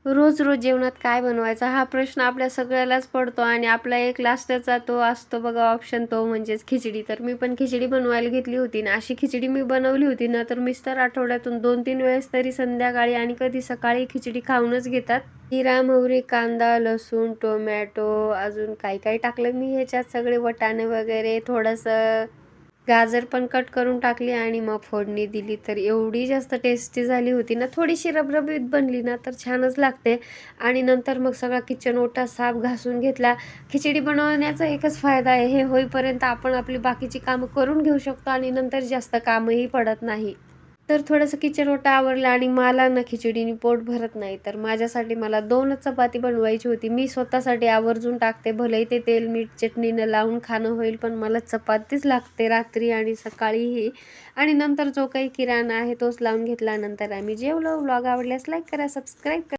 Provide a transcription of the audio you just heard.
रोज रोज जेवणात काय बनवायचा हा प्रश्न आपल्या सगळ्यालाच पडतो आणि आपला एक लास्टचा तो असतो बघा ऑप्शन, तो म्हणजेच खिचडी. तर मी पण खिचडी बनवायला घेतली होती ना. अशी खिचडी मी बनवली होती ना, तर मिस्टर आठवड्यातून 2-3 वेळेस तरी संध्याकाळी आणि कधी सकाळी खिचडी खाऊनच घेतात. जिरा, मोहरी, कांदा, लसूण, टोमॅटो, अजून काही काही टाकलं मी ह्याच्यात, सगळे वाटाणे वगैरे, थोडंसं गाजर पण कट करून टाकली आणि मग फोडणी दिली. तर एवढी जास्त टेस्टी झाली होती ना, थोडीशी रबरबीत बनली ना तर छानच लागते. आणि नंतर मग सगळा किचन ओटा साफ घासून घेतला. खिचडी बनवण्याचा एकच फायदा आहे, हे होईपर्यंत आपण आपली बाकीची कामं करून घेऊ शकतो आणि नंतर जास्त कामही पडत नाही. तर थोडंसं किचन ओटा आवरला आणि मला ना खिचडीने पोट भरत नाही, तर माझ्यासाठी मला 2च चपाती बनवायची होती. मी स्वतःसाठी आवर्जून टाकते, भलेही ते तेल मीठ चटणीनं लावून खाणं होईल, पण मला चपातीच लागते रात्री आणि सकाळीही. आणि नंतर जो काही किराणा आहे तोच लावून घेतला. नंतर आम्ही जेवलो. व्लॉग आवडल्यास लाईक करा, सबस्क्राईब करा.